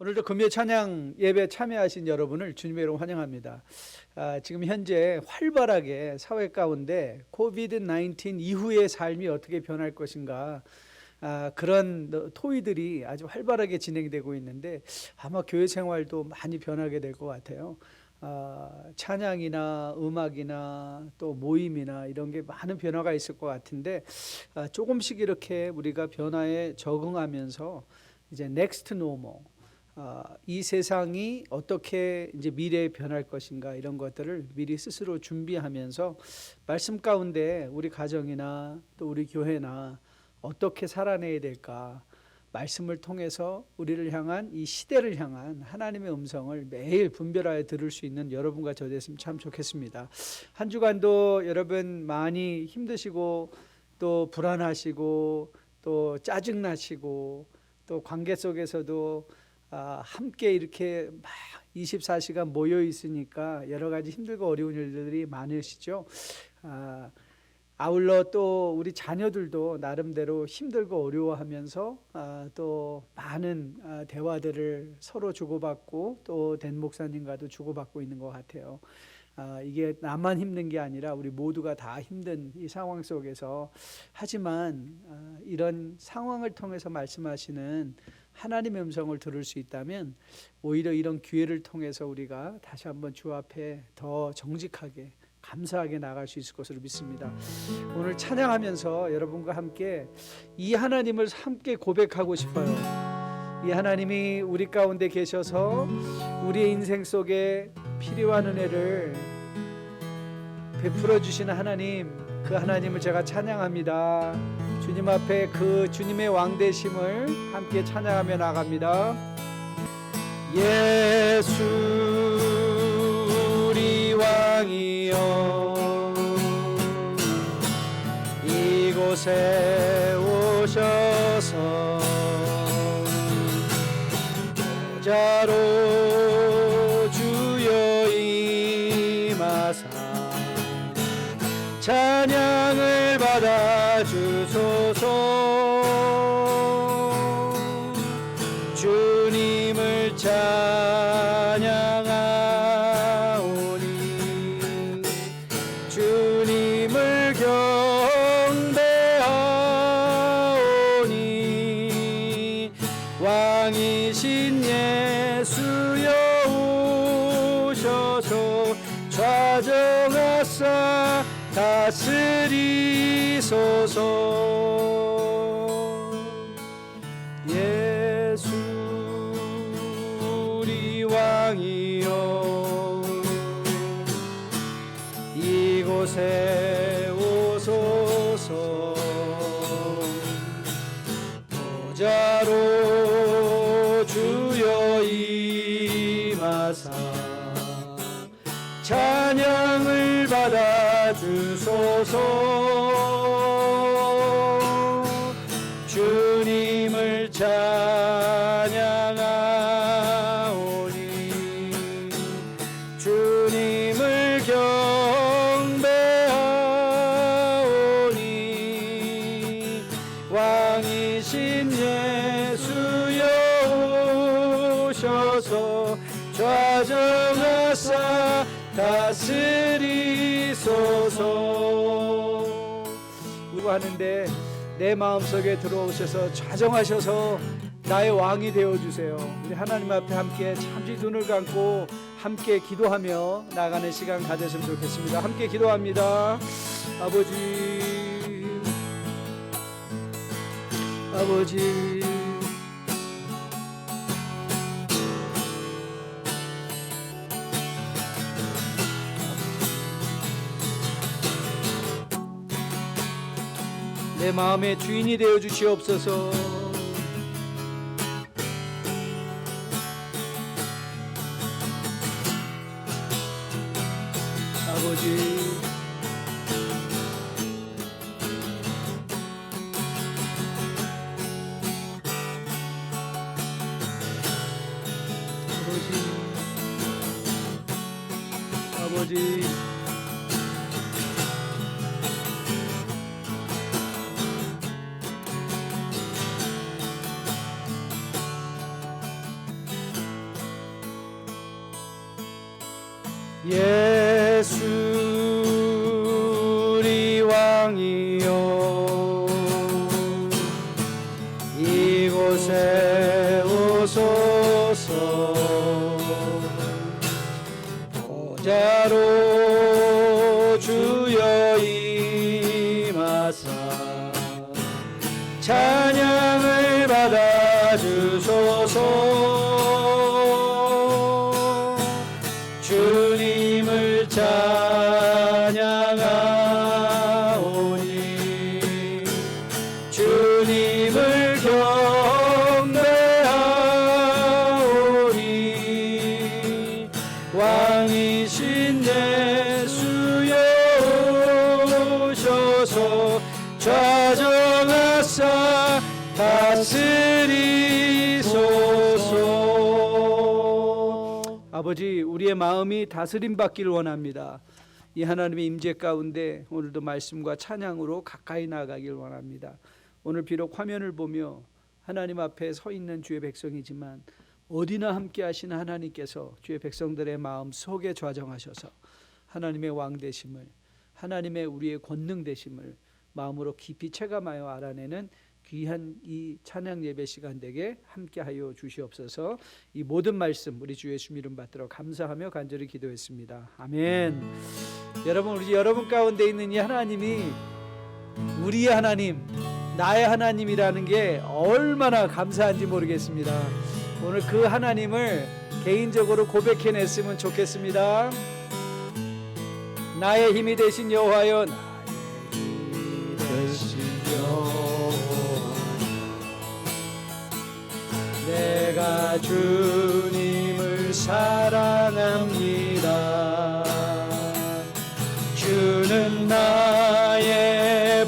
오늘도 금요 찬양 예배 참여하신 여러분을 주님의 이름으로 환영합니다. 지금 현재 활발하게 사회 가운데 코비드-19 이후의 삶이 어떻게 변할 것인가, 그런 토의들이 아주 활발하게 진행되고 있는데 아마 교회 생활도 많이 변하게 될 것 같아요. 찬양이나 음악이나 또 모임이나 이런 게 많은 변화가 있을 것 같은데, 조금씩 이렇게 우리가 변화에 적응하면서 이제 넥스트 노멀, 이 세상이 어떻게 이제 미래에 변할 것인가, 이런 것들을 미리 스스로 준비하면서 말씀 가운데 우리 가정이나 또 우리 교회나 어떻게 살아내야 될까, 말씀을 통해서 우리를 향한, 이 시대를 향한 하나님의 음성을 매일 분별하여 들을 수 있는 여러분과 저 됐으면 참 좋겠습니다. 한 주간도 여러분 많이 힘드시고 또 불안하시고 또 짜증나시고 또 관계 속에서도 함께 이렇게 막 24시간 모여 있으니까 여러 가지 힘들고 어려운 일들이 많으시죠. 아울러 또 우리 자녀들도 나름대로 힘들고 어려워하면서 또 많은 대화들을 서로 주고받고 또 된 목사님과도 주고받고 있는 것 같아요. 이게 나만 힘든 게 아니라 우리 모두가 다 힘든 이 상황 속에서, 하지만 이런 상황을 통해서 말씀하시는 하나님의 음성을 들을 수 있다면 오히려 이런 기회를 통해서 우리가 다시 한번 주 앞에 더 정직하게 감사하게 나갈 수 있을 것으로 믿습니다. 오늘 찬양하면서 여러분과 함께 이 하나님을 함께 고백하고 싶어요. 이 하나님이 우리 가운데 계셔서 우리의 인생 속에 필요한 은혜를 베풀어 주시는 하나님, 그 하나님을 제가 찬양합니다. 주님 앞에 그 주님의 왕되심을 함께 찬양하며 나갑니다. 예수 우리 왕이여, 이곳에 오셔서 보좌로 주여 임하사 찬양을 받아 주소서. 주님을 찬양하오니 주님을 경배하오니 왕이신 예수여 오셔서 좌정하사 다스리소서. 예수 우리 왕이여, 이곳에 오소서. 보좌로 주여 임하사 찬양을 받아 주소서. 주님을 찬양하오니 주님을 경배하오니 왕이신 예수여 오셔서 좌정하사 다스리소서. 하는데 내 마음속에 들어오셔서 좌정하셔서 나의 왕이 되어주세요. 우리 하나님 앞에 함께 잠시 눈을 감고 함께 기도하며 나가는 시간 가졌으면 좋겠습니다. 함께 기도합니다. 아버지 내 마음의 주인이 되어 주시옵소서. 아버지, 아버지, 예수 우리 왕이여 이곳에 오소서 보좌로 주여 임하사 찬양을 받아주소서 주님을 찬양하오니 주님을 경배하오니 왕이신 예수여 오셔서 좌정하사 다스리소서. 아버지, 우리의 마음이 다스림 받기를 원합니다. 이 하나님의 임재 가운데 오늘도 말씀과 찬양으로 가까이 나아가길 원합니다. 오늘 비록 화면을 보며 하나님 앞에 서 있는 주의 백성이지만 어디나 함께 하시는 하나님께서 주의 백성들의 마음 속에 좌정하셔서 하나님의 왕 되심을, 하나님의 우리의 권능 되심을 마음으로 깊이 체감하여 알아내는 귀한 이 찬양 예배 시간 되게 함께하여 주시옵소서. 이 모든 말씀 우리 주 예수 이름 받들어 감사하며 간절히 기도했습니다. 아멘. 여러분, 우리 여러분 가운데 있는 이 하나님이 우리의 하나님, 나의 하나님이라는 게 얼마나 감사한지 모르겠습니다. 오늘 그 하나님을 개인적으로 고백해냈으면 좋겠습니다. 나의 힘이 되신 여호와여, 나의 힘이 되신 여호와, 내가 주님을 사랑합니다. 주는 나의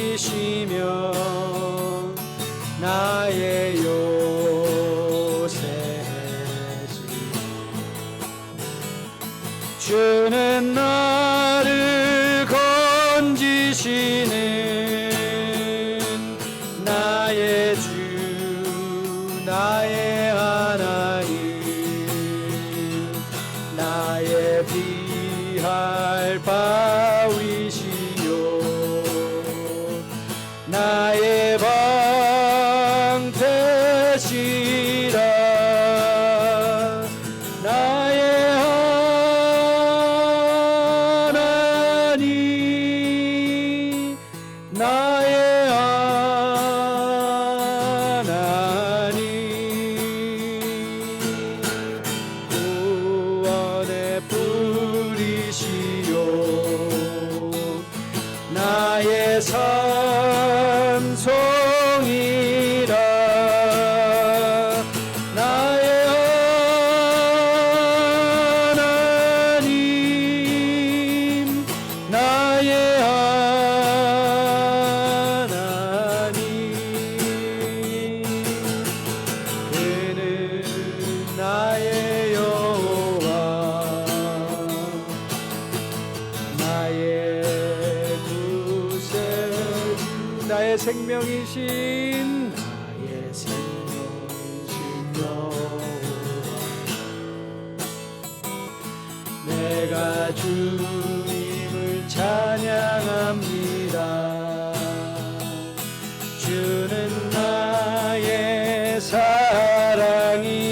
반석이시며 나의 요새지. 주는 나를 건지시는 나의 주, 나의 하나님, 나의 피할 바위시요 나의 방패시라. 나의 하나님, 나의 하나님, 구원의 뿌리시요 나의 산송이라. 나의 하나님, 나의 하나님, 그는 나의 여호와, 나의 구세주, 나의 생명이신, 나의 생명이신 여호와. 내가 주님을 찬양합니다. 주는 나의 사랑이시며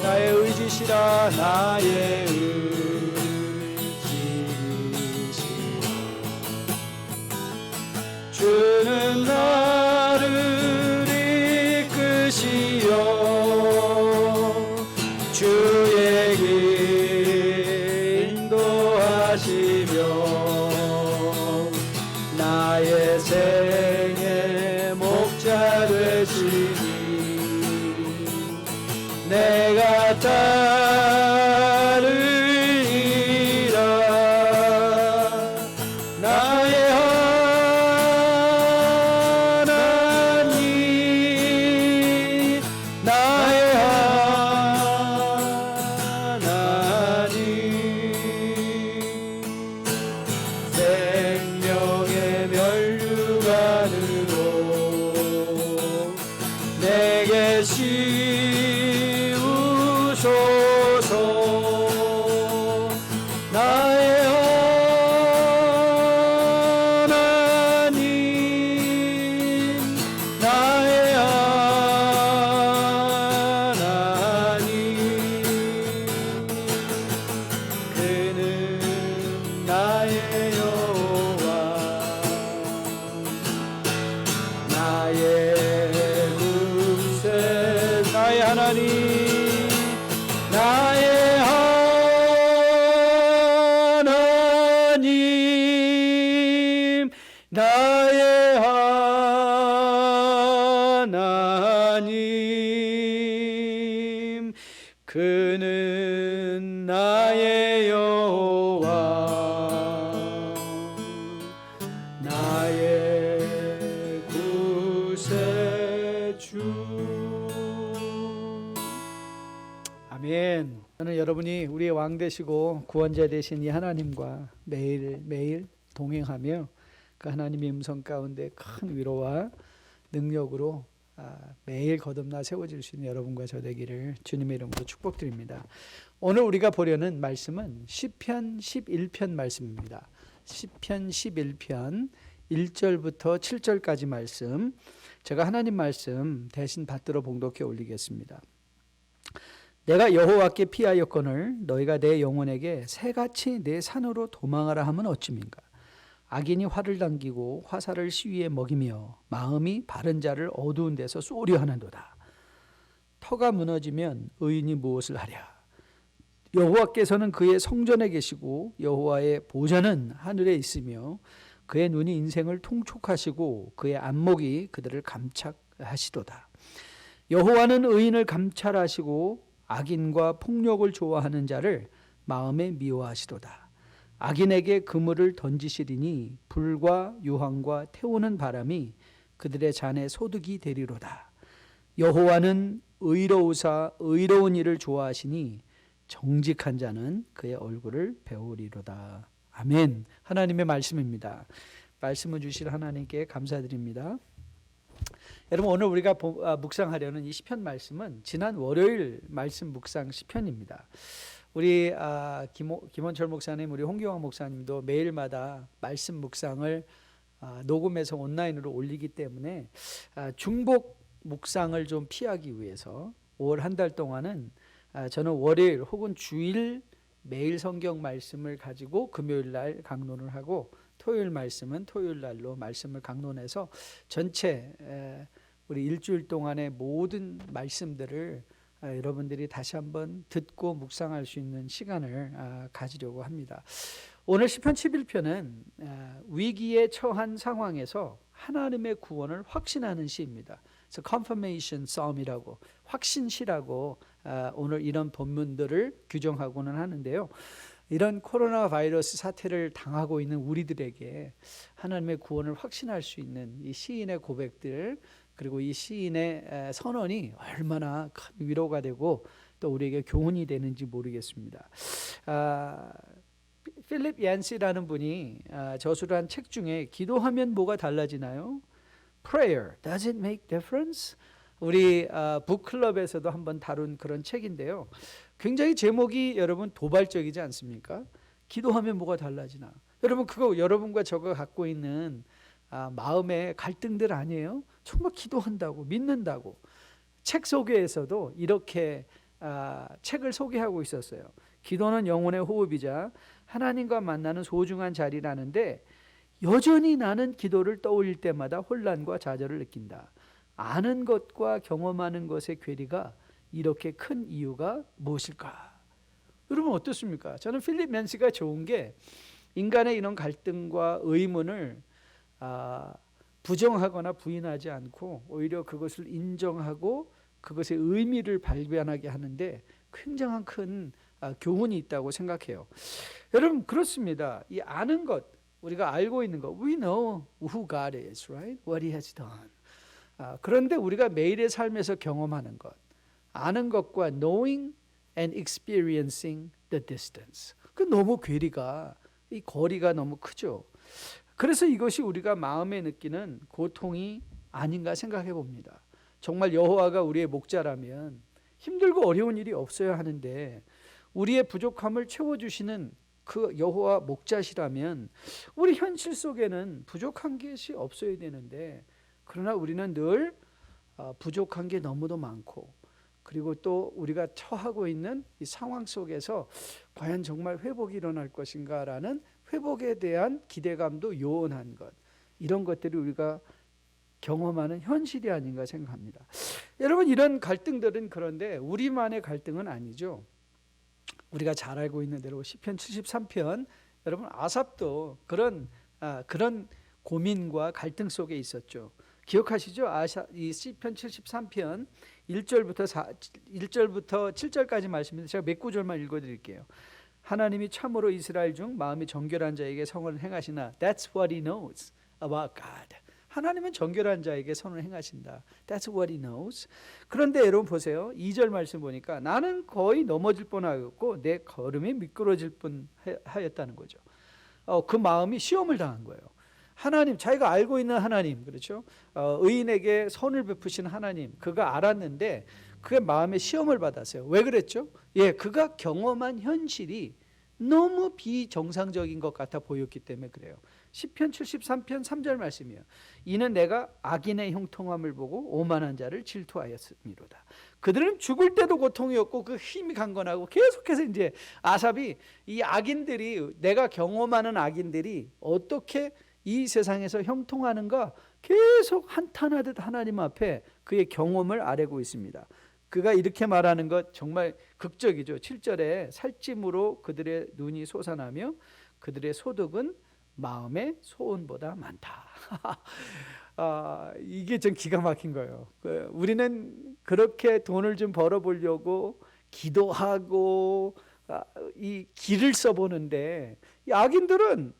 나의 의지시라. 나의 의지시라. 주는 나를 이끄시어 주의 길 인도하시며 나의 생의 목자 되시니 내가 따르리라. 나의 나의 하나님, 나의 하나님, 그는 나의 여호와, 나의 구세주. 아멘. 저는 여러분이 우리의 왕 되시고 구원자 되신 이 하나님과 매일매일 동행하며 그 하나님의 음성 가운데 큰 위로와 능력으로 매일 거듭나 세워질 수 있는 여러분과 저 되기를 주님의 이름으로 축복드립니다. 오늘 우리가 보려는 말씀은 시편 11편 말씀입니다. 시편 11편 1절부터 7절까지 말씀, 제가 하나님 말씀 대신 받들어 봉독해 올리겠습니다. 내가 여호와께 피하였거늘 너희가 내 영혼에게 새같이 내 산으로 도망하라 하면 어찌민가. 악인이 활을 당기고 화살을 시위에 먹이며 마음이 바른 자를 어두운 데서 쏘려 하는도다. 터가 무너지면 의인이 무엇을 하랴. 여호와께서는 그의 성전에 계시고 여호와의 보좌는 하늘에 있으며 그의 눈이 인생을 통촉하시고 그의 안목이 그들을 감찰하시도다. 여호와는 의인을 감찰하시고 악인과 폭력을 좋아하는 자를 마음에 미워하시도다. 악인에게 그물을 던지시리니 불과 유황과 태우는 바람이 그들의 잔에 소득이 되리로다. 여호와는 의로우사 의로운 일을 좋아하시니 정직한 자는 그의 얼굴을 배우리로다. 아멘. 하나님의 말씀입니다. 말씀을 주실 하나님께 감사드립니다. 여러분, 오늘 우리가 묵상하려는 이 시편 말씀은 지난 월요일 말씀 묵상 시편입니다. 우리 김원철 목사님, 우리 홍경환 목사님도 매일마다 말씀 묵상을 녹음해서 온라인으로 올리기 때문에 중복 묵상을 좀 피하기 위해서 5월 한 달 동안은 저는 월요일 혹은 주일 매일 성경 말씀을 가지고 금요일 날 강론을 하고 토요일 말씀은 토요일 날로 말씀을 강론해서 전체 우리 일주일 동안의 모든 말씀들을 여러분들이 다시 한번 듣고 묵상할 수 있는 시간을 가지려고 합니다. 오늘 시편 11편은 위기에 처한 상황에서 하나님의 구원을 확신하는 시입니다. 그래서 confirmation psalm이라고, 확신시라고 오늘 이런 본문들을 규정하고는 하는데요. 이런 코로나 바이러스 사태를 당하고 있는 우리들에게 하나님의 구원을 확신할 수 있는 이 시인의 고백들, 그리고 이 시인의 선언이 얼마나 큰 위로가 되고 또 우리에게 교훈이 되는지 모르겠습니다. 필립 얀시라는 분이 저술한 책 중에 기도하면 뭐가 달라지나요? Prayer, does it make difference? 우리 북클럽에서도 한번 다룬 그런 책인데요. 굉장히 제목이 여러분 도발적이지 않습니까? 기도하면 뭐가 달라지나? 여러분, 그거 여러분과 저가 갖고 있는 마음의 갈등들 아니에요? 정말 기도한다고 믿는다고 책 소개에서도 이렇게 책을 소개하고 있었어요. 기도는 영혼의 호흡이자 하나님과 만나는 소중한 자리라는데 여전히 나는 기도를 떠올릴 때마다 혼란과 좌절을 느낀다. 아는 것과 경험하는 것의 괴리가 이렇게 큰 이유가 무엇일까? 여러분 어떻습니까? 저는 필립 얀시가 좋은 게 인간의 이런 갈등과 의문을 부정하거나 부인하지 않고 오히려 그것을 인정하고 그것의 의미를 발견하게 하는데 굉장한 큰 교훈이 있다고 생각해요. 여러분 그렇습니다. 이 아는 것, 우리가 알고 있는 것, we know who God is, right? What He has done. 그런데 우리가 매일의 삶에서 경험하는 것, 아는 것과 knowing and experiencing the distance. 그 너무 괴리가, 이 거리가 너무 크죠. 그래서 이것이 우리가 마음에 느끼는 고통이 아닌가 생각해 봅니다. 정말 여호와가 우리의 목자라면 힘들고 어려운 일이 없어야 하는데 우리의 부족함을 채워주시는 그 여호와 목자시라면 우리 현실 속에는 부족한 것이 없어야 되는데 그러나 우리는 늘 부족한 게 너무도 많고 그리고 또 우리가 처하고 있는 이 상황 속에서 과연 정말 회복이 일어날 것인가라는 회복에 대한 기대감도 요원한 것, 이런 것들이 우리가 경험하는 현실이 아닌가 생각합니다. 여러분, 이런 갈등들은 그런데 우리만의 갈등은 아니죠. 우리가 잘 알고 있는 대로 시편 73편, 여러분 아삽도 그런 고민과 갈등 속에 있었죠. 기억하시죠? 이 시편 73편 1절부터 7절까지 말씀인데 제가 몇 구절만 읽어드릴게요. 하나님이 참으로 이스라엘 중 마음이 정결한 자에게 선을 행하시나 That's what he knows about God. 하나님은 정결한 자에게 선을 행하신다. That's what he knows. 그런데 여러분 보세요. 2절 말씀 보니까 나는 거의 넘어질 뻔하였고 내 걸음이 미끄러질 뻔하였다는 거죠. 그 마음이 시험을 당한 거예요. 하나님, 자기가 알고 있는 하나님, 그렇죠? 의인에게 선을 베푸신 하나님, 그가 알았는데 그의 마음에 시험을 받았어요. 왜 그랬죠? 그가 경험한 현실이 너무 비정상적인 것 같아 보였기 때문에 그래요. 시편 73편 3절 말씀이에요. 이는 내가 악인의 형통함을 보고 오만한 자를 질투하였음이로다. 그들은 죽을 때도 고통이었고 그 힘이 강건하고, 계속해서 이제 아삽이 이 악인들이, 내가 경험하는 악인들이 어떻게 이 세상에서 형통하는가 계속 한탄하듯 하나님 앞에 그의 경험을 아뢰고 있습니다. 그가 이렇게 말하는 것 정말 극적이죠. 7절에 살찜으로 그들의 눈이 솟아나며 그들의 소득은 마음의 소원보다 많다. 이게 좀 기가 막힌 거예요. 우리는 그렇게 돈을 좀 벌어보려고 기도하고 이 길을 써보는데, 이 악인들은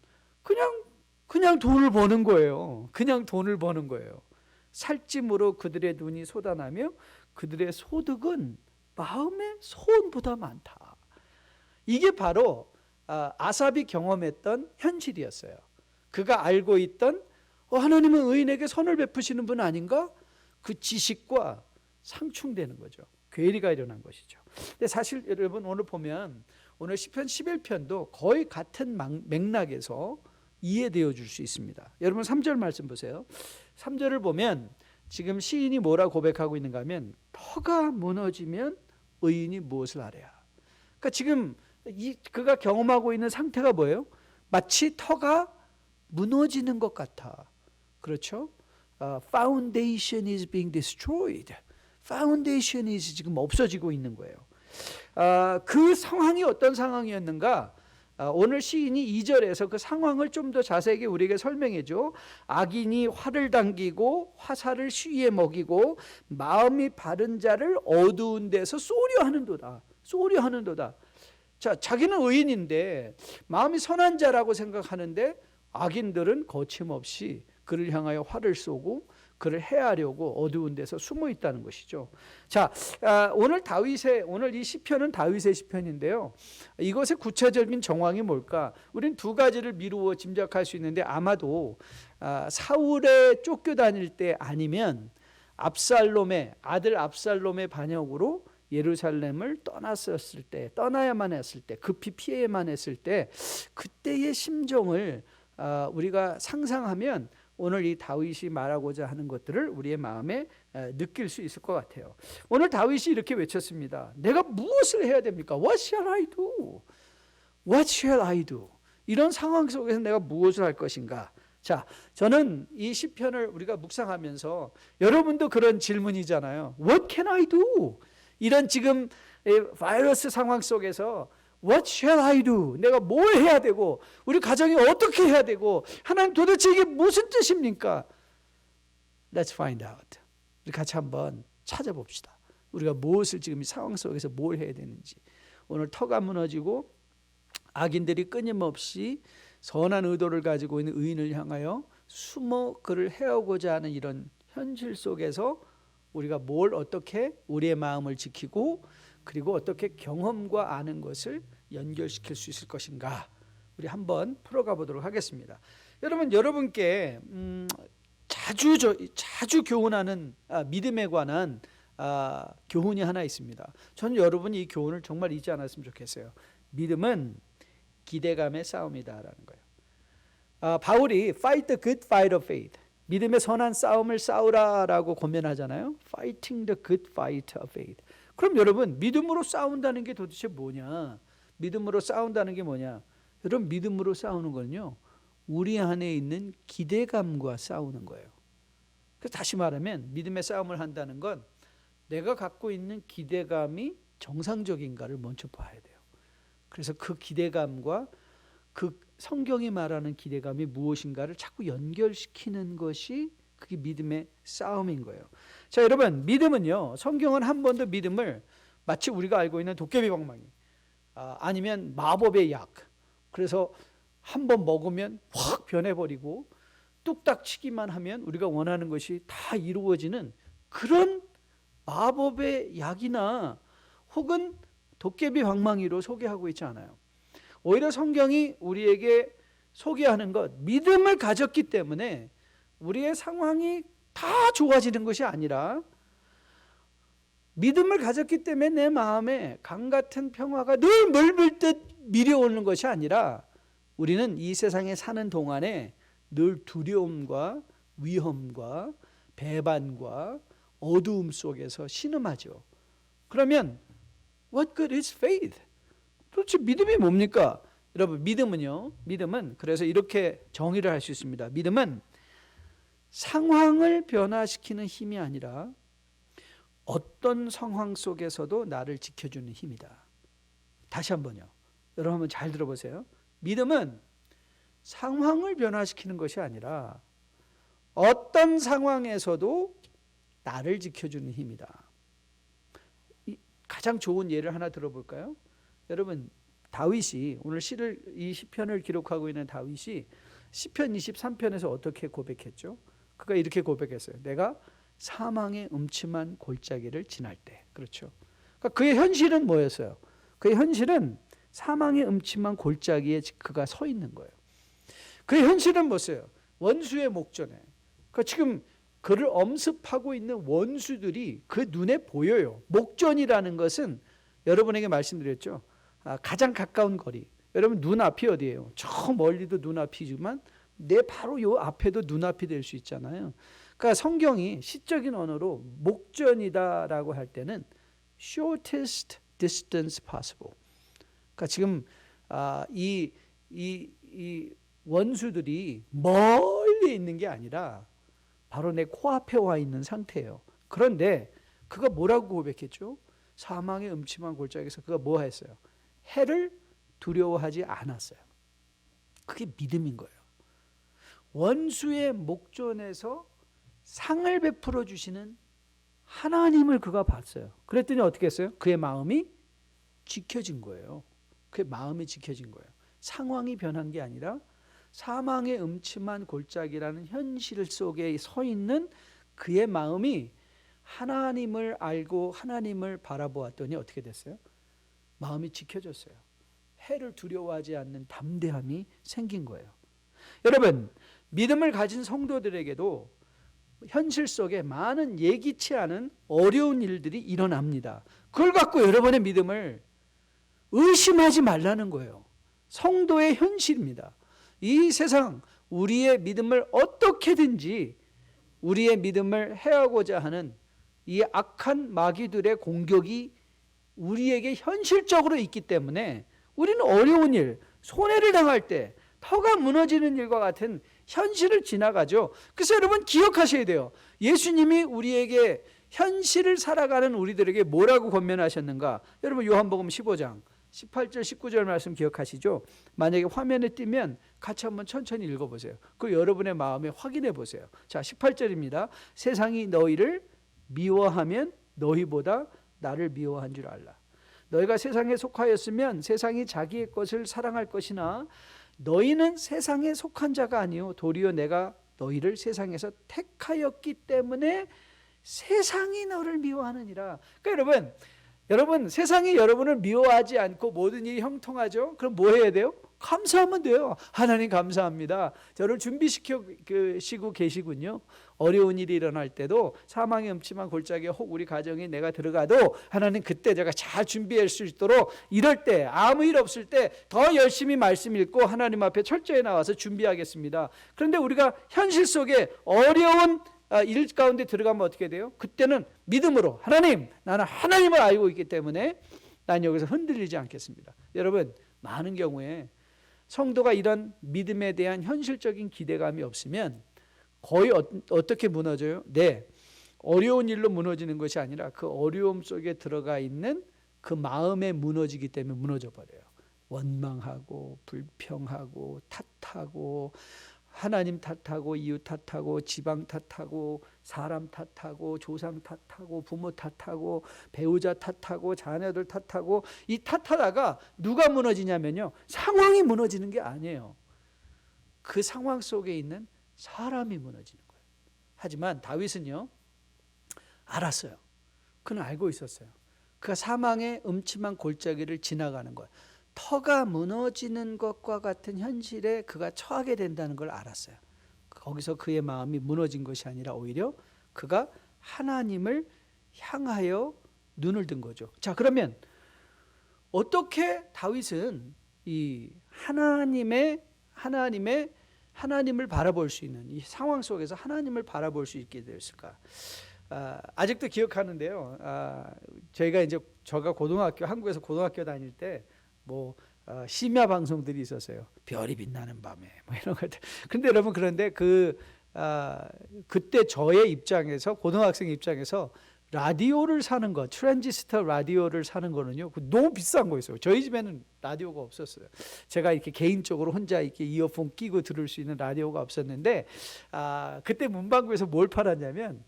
그냥 돈을 버는 거예요. 그냥 돈을 버는 거예요. 살찜으로 그들의 눈이 쏟아나며 그들의 소득은 마음의 소원보다 많다. 이게 바로 아삽이 경험했던 현실이었어요. 그가 알고 있던 하나님은 의인에게 선을 베푸시는 분 아닌가? 그 지식과 상충되는 거죠. 괴리가 일어난 것이죠. 근데 사실 여러분, 오늘 보면 오늘 시편 11편도 거의 같은 맥락에서 이해되어 줄 수 있습니다. 여러분 3절 말씀 보세요. 3절을 보면 지금 시인이 뭐라 고백하고 있는가 하면, 터가 무너지면 의인이 무엇을 하랴. 그러니까 지금 그가 경험하고 있는 상태가 뭐예요? 마치 터가 무너지는 것 같아. 그렇죠? Foundation is being destroyed. Foundation이 지금 없어지고 있는 거예요. 그 상황이 어떤 상황이었는가? 오늘 시인이 2절에서 그 상황을 좀 더 자세하게 우리에게 설명해 줘. 악인이 활을 당기고 화살을 쉬에 먹이고 마음이 바른 자를 어두운 데서 쏘려 하는도다. 쏘려 하는도다. 자, 자기는 의인인데 마음이 선한 자라고 생각하는데 악인들은 거침없이 그를 향하여 활을 쏘고 그를 해하려고 어두운 데서 숨어 있다는 것이죠. 자, 오늘 이 시편은 다윗의 시편인데요. 이것의 구체적인 정황이 뭘까? 우리는 두 가지를 미루어 짐작할 수 있는데, 아마도 사울에 쫓겨다닐 때 아니면 아들 압살롬의 반역으로 예루살렘을 떠나야만 했을 때, 급히 피해야만 했을 때, 그때의 심정을 우리가 상상하면 오늘 이 다윗이 말하고자 하는 것들을 우리의 마음에 느낄 수 있을 것 같아요. 오늘 다윗이 이렇게 외쳤습니다. 내가 무엇을 해야 됩니까? What shall I do? What shall I do? 이런 상황 속에서 내가 무엇을 할 것인가? 자, 저는 이 시편을 우리가 묵상하면서, 여러분도 그런 질문이잖아요. What can I do? 이런 지금 바이러스 상황 속에서 What shall I do? 내가 뭘 해야 되고 우리 가정이 어떻게 해야 되고, 하나님 도대체 이게 무슨 뜻입니까? Let's find out. 우리 같이 한번 찾아봅시다. 우리가 무엇을 지금 이 상황 속에서 뭘 해야 되는지. 오늘 터가 무너지고 악인들이 끊임없이 선한 의도를 가지고 있는 의인을 향하여 숨어 그를 해오고자 하는 이런 현실 속에서 우리가 뭘 어떻게 우리의 마음을 지키고, 그리고 어떻게 경험과 아는 것을 연결시킬 수 있을 것인가, 우리 한번 풀어가 보도록 하겠습니다. 여러분께 자주 교훈하는 믿음에 관한 교훈이 하나 있습니다. 저는 여러분이 이 교훈을 정말 잊지 않았으면 좋겠어요. 믿음은 기대감의 싸움이다라는 거예요. 바울이 fight the good fight of faith, 믿음의 선한 싸움을 싸우라라고 권면하잖아요. Fighting the good fight of faith. 그럼 여러분, 믿음으로 싸운다는 게 도대체 뭐냐? 믿음으로 싸운다는 게 뭐냐? 여러분, 믿음으로 싸우는 거는요, 우리 안에 있는 기대감과 싸우는 거예요. 그래서 다시 말하면 믿음의 싸움을 한다는 건 내가 갖고 있는 기대감이 정상적인가를 먼저 봐야 돼요. 그래서 그 기대감과 그 성경이 말하는 기대감이 무엇인가를 자꾸 연결시키는 것이 그게 믿음의 싸움인 거예요. 자, 여러분, 믿음은요, 성경은 한 번도 믿음을 마치 우리가 알고 있는 도깨비 방망이, 아니면 마법의 약, 그래서 한 번 먹으면 확 변해버리고 뚝딱 치기만 하면 우리가 원하는 것이 다 이루어지는 그런 마법의 약이나 혹은 도깨비 방망이로 소개하고 있지 않아요. 오히려 성경이 우리에게 소개하는 것, 믿음을 가졌기 때문에 우리의 상황이 다 좋아지는 것이 아니라, 믿음을 가졌기 때문에 내 마음에 강 같은 평화가 늘 물밀듯 밀려오는 것이 아니라, 우리는 이 세상에 사는 동안에 늘 두려움과 위험과 배반과 어두움 속에서 신음하죠. 그러면 what good is faith? 도대체 믿음이 뭡니까? 여러분, 믿음은 그래서 이렇게 정의를 할 수 있습니다. 믿음은 상황을 변화시키는 힘이 아니라 어떤 상황 속에서도 나를 지켜주는 힘이다. 다시 한번요. 여러분 한번 잘 들어보세요. 믿음은 상황을 변화시키는 것이 아니라 어떤 상황에서도 나를 지켜주는 힘이다. 가장 좋은 예를 하나 들어볼까요? 여러분, 다윗이 오늘 이 시편을 기록하고 있는 다윗이 시편 23편에서 어떻게 고백했죠? 그가 이렇게 고백했어요. 내가 사망의 음침한 골짜기를 지날 때. 그렇죠. 그러니까 그의 현실은 뭐였어요? 그의 현실은 사망의 음침한 골짜기에 그가 서 있는 거예요. 그의 현실은 뭐였어요? 원수의 목전에. 그러니까 지금 그를 엄습하고 있는 원수들이 그 눈에 보여요. 목전이라는 것은 여러분에게 말씀드렸죠. 가장 가까운 거리. 여러분, 눈앞이 어디예요? 저 멀리도 눈앞이지만 내 바로 요 앞에도 눈앞이 될 수 있잖아요. 그러니까 성경이 시적인 언어로 목전이다라고 할 때는 shortest distance possible. 그러니까 지금 이 원수들이 멀리 있는 게 아니라 바로 내 코앞에 와 있는 상태예요. 그런데 그가 뭐라고 고백했죠? 사망의 음침한 골짜기에서 그가 뭐 했어요? 해를 두려워하지 않았어요. 그게 믿음인 거예요. 원수의 목전에서 상을 베풀어 주시는 하나님을 그가 봤어요. 그랬더니 어떻게 했어요? 그의 마음이 지켜진 거예요. 그의 마음이 지켜진 거예요. 상황이 변한 게 아니라 사망의 음침한 골짜기라는 현실 속에 서 있는 그의 마음이 하나님을 알고 하나님을 바라보았더니 어떻게 됐어요? 마음이 지켜졌어요. 해를 두려워하지 않는 담대함이 생긴 거예요. 여러분, 믿음을 가진 성도들에게도 현실 속에 많은 예기치 않은 어려운 일들이 일어납니다. 그걸 갖고 여러분의 믿음을 의심하지 말라는 거예요. 성도의 현실입니다. 이 세상 우리의 믿음을 어떻게든지 우리의 믿음을 해하고자 하는 이 악한 마귀들의 공격이 우리에게 현실적으로 있기 때문에 우리는 어려운 일, 손해를 당할 때 터가 무너지는 일과 같은 현실을 지나가죠. 그래서 여러분 기억하셔야 돼요. 예수님이 우리에게 현실을 살아가는 우리들에게 뭐라고 권면하셨는가? 여러분 요한복음 15장 18절 19절 말씀 기억하시죠? 만약에 화면에 띄면 같이 한번 천천히 읽어보세요. 그 여러분의 마음에 확인해 보세요. 자, 18절입니다. 세상이 너희를 미워하면 너희보다 나를 미워한 줄 알라. 너희가 세상에 속하였으면 세상이 자기의 것을 사랑할 것이나 너희는 세상에 속한 자가 아니요 도리어 내가 너희를 세상에서 택하였기 때문에 세상이 너를 미워하느니라. 그러니까 여러분 세상이 여러분을 미워하지 않고 모든 일이 형통하죠? 그럼 뭐 해야 돼요? 감사하면 돼요. 하나님 감사합니다. 저를 준비시키고 계시군요. 어려운 일이 일어날 때도 사망의 음침한 골짜기에 혹 우리 가정에 내가 들어가도 하나님 그때 제가 잘 준비할 수 있도록 이럴 때 아무 일 없을 때 더 열심히 말씀 읽고 하나님 앞에 철저히 나와서 준비하겠습니다. 그런데 우리가 현실 속에 어려운 일 가운데 들어가면 어떻게 돼요? 그때는 믿음으로 하나님, 나는 하나님을 알고 있기 때문에 난 여기서 흔들리지 않겠습니다. 여러분 많은 경우에 성도가 이런 믿음에 대한 현실적인 기대감이 없으면 거의 어떻게 무너져요? 네, 어려운 일로 무너지는 것이 아니라 그 어려움 속에 들어가 있는 그 마음에 무너지기 때문에 무너져 버려요. 원망하고 불평하고 탓하고 하나님 탓하고 이웃 탓하고 지방 탓하고 사람 탓하고 조상 탓하고 부모 탓하고 배우자 탓하고 자녀들 탓하고 이 탓하다가 누가 무너지냐면요, 상황이 무너지는 게 아니에요. 그 상황 속에 있는 사람이 무너지는 거예요. 하지만 다윗은요 알았어요. 그는 알고 있었어요. 그가 사망의 음침한 골짜기를 지나가는 거예요. 터가 무너지는 것과 같은 현실에 그가 처하게 된다는 걸 알았어요. 거기서 그의 마음이 무너진 것이 아니라 오히려 그가 하나님을 향하여 눈을 든 거죠. 자, 그러면 어떻게 다윗은 이 하나님을 바라볼 수 있는 이 상황 속에서 하나님을 바라볼 수 있게 되었을까? 아직도 기억하는데요. 제가 한국에서 고등학교 다닐 때 심야 방송들이 있었어요. 별이 빛나는 밤에 이런 것들. 근데 여러분, 그런데 그때 저의 입장에서, 고등학생 입장에서 라디오를 사는 거, 트랜지스터 라디오를 사는 거는요, 너무 비싼 거였어요. 저희 집에는 라디오가 없었어요. 제가 이렇게 개인적으로 혼자 이렇게 이어폰 끼고 들을 수 있는 라디오가 없었는데, 그때 문방구에서 뭘 팔았냐면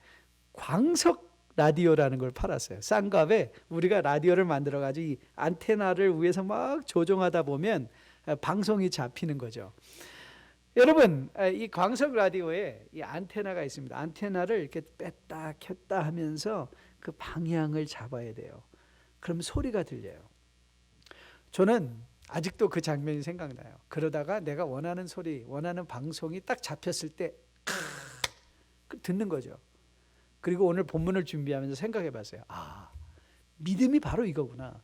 광석 라디오라는 걸 팔았어요. 싼 값에 우리가 라디오를 만들어가지고 이 안테나를 위에서 막 조종하다 보면 방송이 잡히는 거죠. 여러분, 이 광석 라디오에 이 안테나가 있습니다. 안테나를 이렇게 뺐다 켰다 하면서 그 방향을 잡아야 돼요. 그럼 소리가 들려요. 저는 아직도 그 장면이 생각나요. 그러다가 내가 원하는 소리, 원하는 방송이 딱 잡혔을 때 듣는 거죠. 그리고 오늘 본문을 준비하면서 생각해 봤어요. 믿음이 바로 이거구나.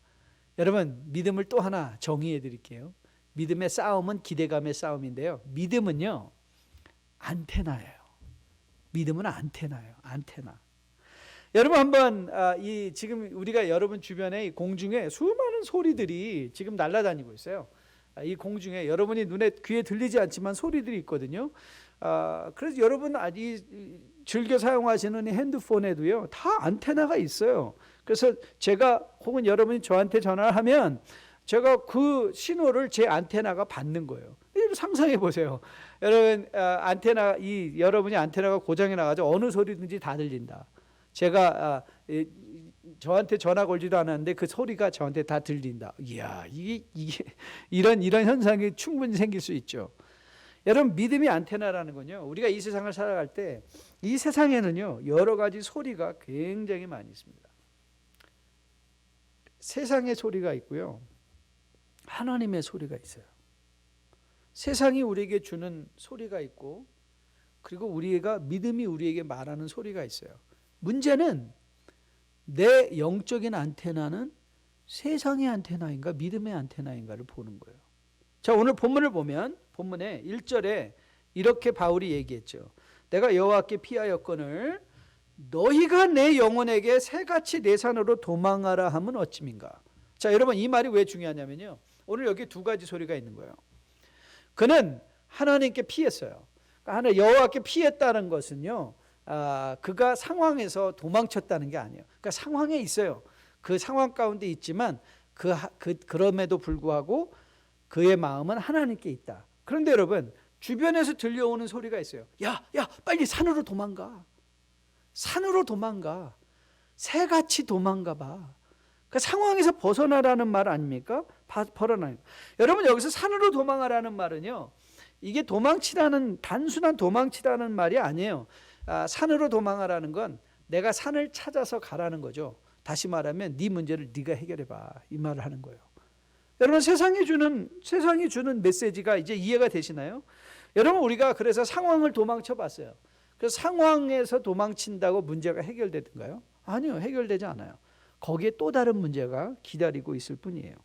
여러분, 믿음을 또 하나 정의해 드릴게요. 믿음의 싸움은 기대감의 싸움인데요. 믿음은요, 안테나예요. 믿음은 안테나예요. 안테나. 여러분, 한번 지금 우리가 여러분 주변에 이 공중에 수많은 소리들이 지금 날아다니고 있어요. 이 공중에 여러분이 눈에 귀에 들리지 않지만 소리들이 있거든요. 그래서 여러분 즐겨 사용하시는 핸드폰에도요 다 안테나가 있어요. 그래서 제가 혹은 여러분이 저한테 전화를 하면 제가 그 신호를 제 안테나가 받는 거예요. 여러분 상상해 보세요. 여러분 여러분이 안테나가 고장이 나가지고 어느 소리든지 다 들린다. 제가 저한테 전화 걸지도 않았는데 그 소리가 저한테 다 들린다. 이야, 이게 이런 현상이 충분히 생길 수 있죠. 여러분, 믿음이 안테나라는 건요, 우리가 이 세상을 살아갈 때 이 세상에는요 여러 가지 소리가 굉장히 많이 있습니다. 세상의 소리가 있고요, 하나님의 소리가 있어요. 세상이 우리에게 주는 소리가 있고, 그리고 믿음이 우리에게 말하는 소리가 있어요. 문제는 내 영적인 안테나는 세상의 안테나인가 믿음의 안테나인가를 보는 거예요. 자, 오늘 본문을 보면 본문에 1절에 이렇게 바울이 얘기했죠. 내가 여호와께 피하였거늘 너희가 내 영혼에게 새같이 내 산으로 도망하라 함은 어찌민가. 자, 여러분, 이 말이 왜 중요하냐면요, 오늘 여기 두 가지 소리가 있는 거예요. 그는 하나님께 피했어요. 그러니까 여호와께 피했다는 것은요, 그가 상황에서 도망쳤다는 게 아니에요. 그러니까 상황에 있어요. 그 상황 가운데 있지만 그럼에도 불구하고 그의 마음은 하나님께 있다. 그런데 여러분, 주변에서 들려오는 소리가 있어요. 야, 빨리 산으로 도망가. 산으로 도망가. 새같이 도망가 봐. 그러니까 상황에서 벗어나라는 말 아닙니까? 벗어나는. 여러분, 여기서 산으로 도망하라는 말은요, 이게 단순한 도망치라는 말이 아니에요. 산으로 도망하라는 건 내가 산을 찾아서 가라는 거죠. 다시 말하면 네 문제를 네가 해결해 봐, 이 말을 하는 거예요. 여러분, 세상이 주는 메시지가 이제 이해가 되시나요? 여러분, 우리가 그래서 상황을 도망쳐 봤어요. 그래서 상황에서 도망친다고 문제가 해결되던가요? 아니요, 해결되지 않아요. 거기에 또 다른 문제가 기다리고 있을 뿐이에요.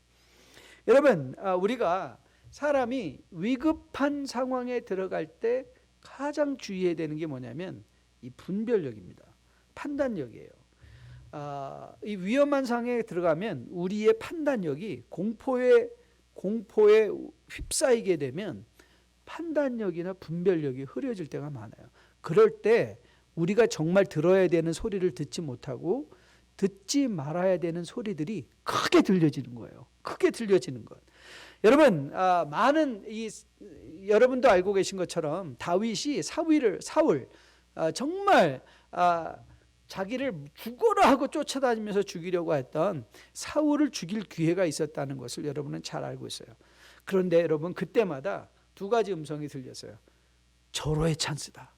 여러분, 우리가 사람이 위급한 상황에 들어갈 때 가장 주의해야 되는 게 뭐냐면 이 분별력입니다. 판단력이에요. 이 위험한 상황에 들어가면 우리의 판단력이 공포에 휩싸이게 되면 판단력이나 분별력이 흐려질 때가 많아요. 그럴 때 우리가 정말 들어야 되는 소리를 듣지 못하고 듣지 말아야 되는 소리들이 크게 들려지는 거예요. 크게 들려지는 것. 여러분, 여러분도 알고 계신 것처럼 다윗이 사울, 정말 자기를 죽어라 하고 쫓아다니면서 죽이려고 했던 사울을 죽일 기회가 있었다는 것을 여러분은 잘 알고 있어요. 그런데 여러분, 그때마다 두 가지 음성이 들렸어요. 절호의 찬스다.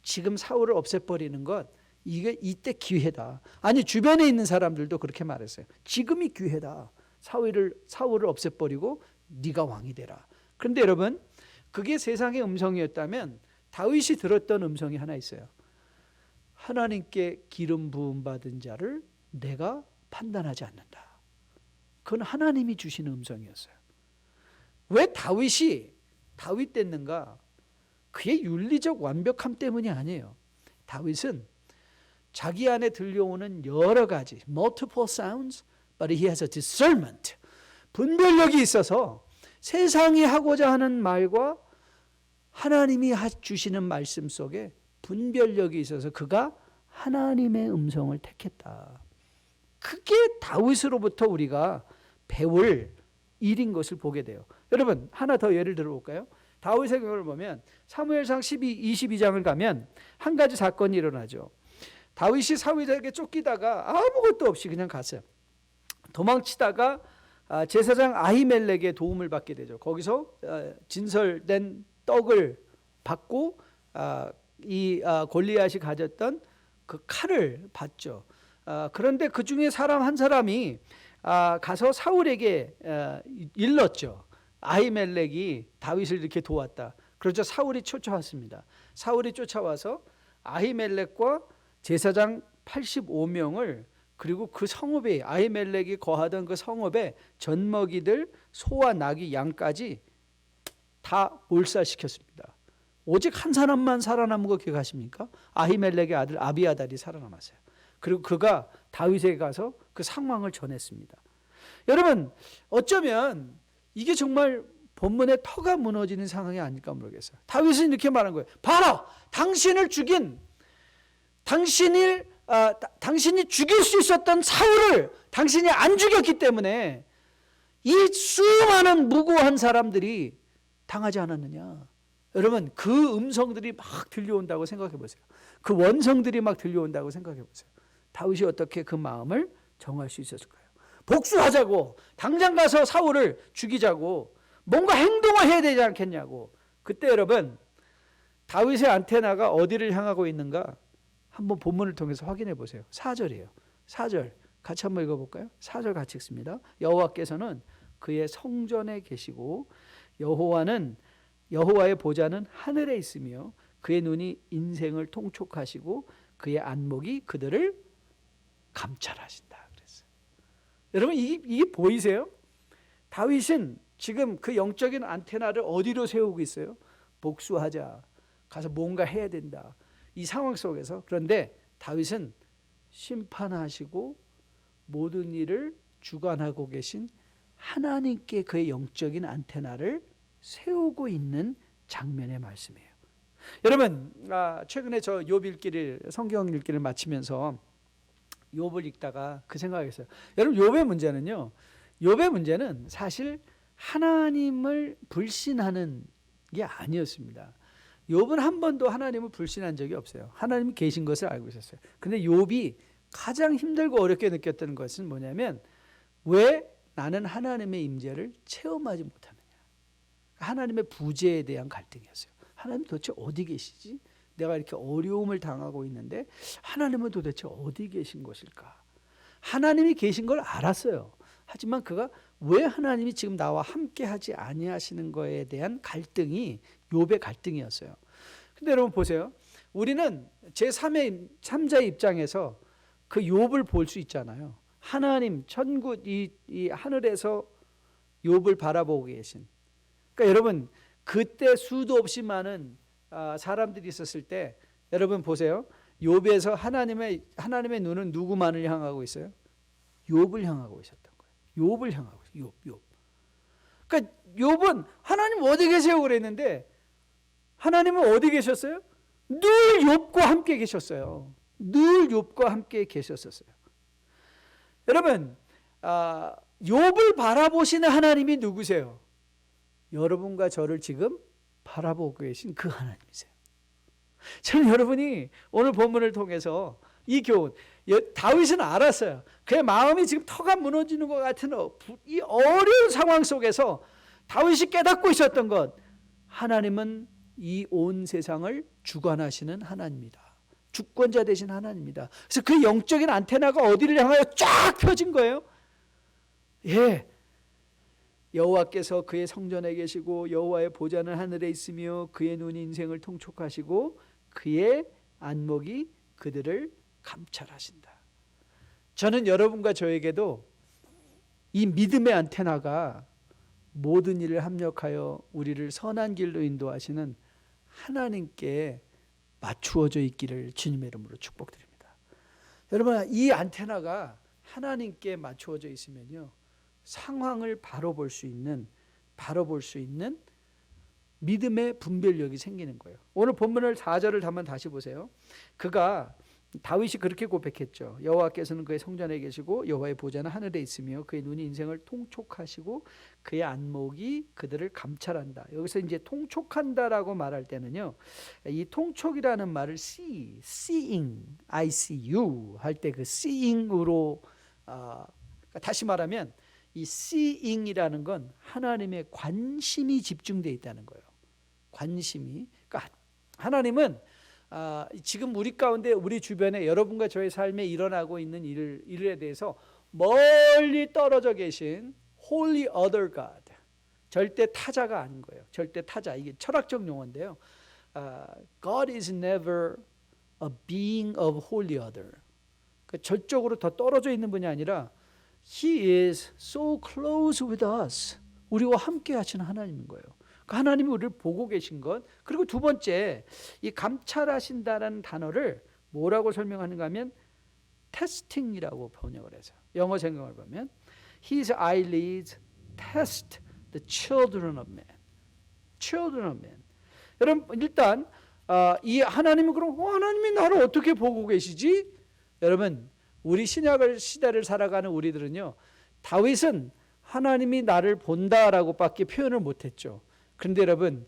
지금 사울을 없애버리는 것, 이게 이때 기회다. 아니, 주변에 있는 사람들도 그렇게 말했어요. 지금이 기회다. 사울을 없애버리고 네가 왕이 되라. 그런데 여러분, 그게 세상의 음성이었다면 다윗이 들었던 음성이 하나 있어요. 하나님께 기름 부음 받은 자를 내가 판단하지 않는다. 그건 하나님이 주시는 음성이었어요. 왜 다윗 됐는가? 그의 윤리적 완벽함 때문이 아니에요. 다윗은 자기 안에 들려오는 여러 가지 multiple sounds, but he has a discernment. 분별력이 있어서 세상이 하고자 하는 말과 하나님이 주시는 말씀 속에 분별력이 있어서 그가 하나님의 음성을 택했다. 그게 다윗으로부터 우리가 배울 일인 것을 보게 돼요. 여러분, 하나 더 예를 들어볼까요? 다윗의 경우를 보면 사무엘상 22장을 가면 한 가지 사건이 일어나죠. 다윗이 사울에게 쫓기다가 아무것도 없이 그냥 갔어요. 도망치다가 제사장 아히멜렉의 도움을 받게 되죠. 거기서 진설된 떡을 받고 이 골리앗이 가졌던 그 칼을 받죠. 그런데 그 중에 사람 한 사람이 가서 사울에게 일렀죠. 아히멜렉이 다윗을 이렇게 도왔다. 그러자 사울이 쫓아왔습니다. 사울이 쫓아와서 아히멜렉과 제사장 85명을 그리고 그 성읍에 아히멜렉이 거하던 그 성읍에 젖먹이들 소와 나귀 양까지 다 몰살시켰습니다. 오직 한 사람만 살아남은 거 기억하십니까? 아히멜렉의 아들 아비아달이 살아남았어요. 그리고 그가 다윗에게 가서 그 상황을 전했습니다. 여러분, 어쩌면 이게 정말 본문의 터가 무너지는 상황이 아닐까 모르겠어요. 다윗은 이렇게 말한 거예요. 봐라, 당신을 죽인 당신이 죽일 수 있었던 사울을 당신이 안 죽였기 때문에 이 수많은 무고한 사람들이 당하지 않았느냐. 여러분, 그 음성들이 막 들려온다고 생각해 보세요. 그 원성들이 막 들려온다고 생각해 보세요. 다윗이 어떻게 그 마음을 정할 수 있었을까요? 복수하자고, 당장 가서 사울을 죽이자고, 뭔가 행동을 해야 되지 않겠냐고. 그때 여러분, 다윗의 안테나가 어디를 향하고 있는가? 한번 본문을 통해서 확인해 보세요. 4절이에요. 4절 같이 한번 읽어볼까요? 4절 같이 읽습니다. 여호와께서는 그의 성전에 계시고 여호와의 보좌는 하늘에 있으며 그의 눈이 인생을 통촉하시고 그의 안목이 그들을 감찰하신다 그랬어요. 여러분, 이게 보이세요? 다윗은 지금 그 영적인 안테나를 어디로 세우고 있어요? 복수하자, 가서 뭔가 해야 된다, 이 상황 속에서. 그런데 다윗은 심판하시고 모든 일을 주관하고 계신 하나님께 그의 영적인 안테나를 세우고 있는 장면의 말씀이에요. 여러분, 최근에 저 성경 읽기를 마치면서 욥을 읽다가 그 생각했어요. 여러분, 욥의 문제는 사실 하나님을 불신하는 게 아니었습니다. 욥은 한 번도 하나님을 불신한 적이 없어요. 하나님이 계신 것을 알고 있었어요. 근데 욥이 가장 힘들고 어렵게 느꼈던 것은 뭐냐면, 왜 나는 하나님의 임재를 체험하지 못하느냐. 하나님의 부재에 대한 갈등이었어요. 하나님 도대체 어디 계시지? 내가 이렇게 어려움을 당하고 있는데 하나님은 도대체 어디 계신 것일까? 하나님이 계신 걸 알았어요. 하지만 그가 왜 하나님이 지금 나와 함께 하지 아니하시는 거에 대한 갈등이 욥의 갈등이었어요. 근데 여러분 보세요. 우리는 제3자의 입장에서 그 욥을 볼 수 있잖아요. 하나님, 천국, 이 하늘에서 욥을 바라보고 계신. 그러니까 여러분, 그때 수도 없이 많은 사람들이 있었을 때, 여러분 보세요. 욥에서 하나님의 눈은 누구만을 향하고 있어요? 욥을 향하고 있었던 거예요. 욥을 향하고 있어요. 욥. 그러니까 욥은 하나님 어디 계세요? 그랬는데 하나님은 어디 계셨어요? 늘 욥과 함께 계셨어요. 늘 욥과 함께 계셨었어요. 여러분, 욥을 바라보시는 하나님이 누구세요? 여러분과 저를 지금 바라보고 계신 그 하나님이세요. 저는 여러분이 오늘 본문을 통해서 이 교훈, 다윗은 알았어요. 그의 마음이 지금 터가 무너지는 것 같은 이 어려운 상황 속에서 다윗이 깨닫고 있었던 것, 하나님은 이 온 세상을 주관하시는 하나님이다. 주권자 되신 하나님이다. 그래서 그 영적인 안테나가 어디를 향하여 쫙 펴진 거예요. 예, 여호와께서 그의 성전에 계시고 여호와의 보좌는 하늘에 있으며 그의 눈이 인생을 통촉하시고 그의 안목이 그들을 감찰하신다. 저는 여러분과 저에게도 이 믿음의 안테나가 모든 일을 합력하여 우리를 선한 길로 인도하시는 하나님께 맞추어져 있기를 주님의 이름으로 축복드립니다. 여러분, 이 안테나가 하나님께 맞추어져 있으면요, 상황을 바로 볼 수 있는 믿음의 분별력이 생기는 거예요. 오늘 본문을 4절을 한번 다시 보세요. 다윗이 그렇게 고백했죠. 여호와께서는 그의 성전에 계시고 여호와의 보좌는 하늘에 있으며 그의 눈이 인생을 통촉하시고 그의 안목이 그들을 감찰한다. 여기서 이제 통촉한다라고 말할 때는요, 이 통촉이라는 말을 seeing, I see you 할 때 그 seeing으로 다시 말하면 이 seeing이라는 건 하나님의 관심이 집중되어 있다는 거예요. 관심이. 그러니까 하나님은 지금 우리 가운데 우리 주변에 여러분과 저의 삶에 일어나고 있는 일에 대해서 멀리 떨어져 계신 Holy Other God, 절대 타자가 아닌 거예요. 절대 타자, 이게 철학적 용어인데요. God is never a being of Holy Other. 그러니까 절적으로 더 떨어져 있는 분이 아니라 He is so close with us. 우리와 함께 하시는 하나님인 거예요. 하나님이 우리를 보고 계신 것. 그리고 두 번째, 이 감찰하신다라는 단어를 뭐라고 설명하는가 하면 테스팅이라고 번역을 해서 영어 성경을 보면 His eyelids test the children of men. children of men. 여러분, 일단 이 하나님은 그럼 하나님이 나를 어떻게 보고 계시지? 여러분, 우리 신약 시대를 살아가는 우리들은요, 다윗은 하나님이 나를 본다라고 밖에 표현을 못했죠. 그런데 여러분,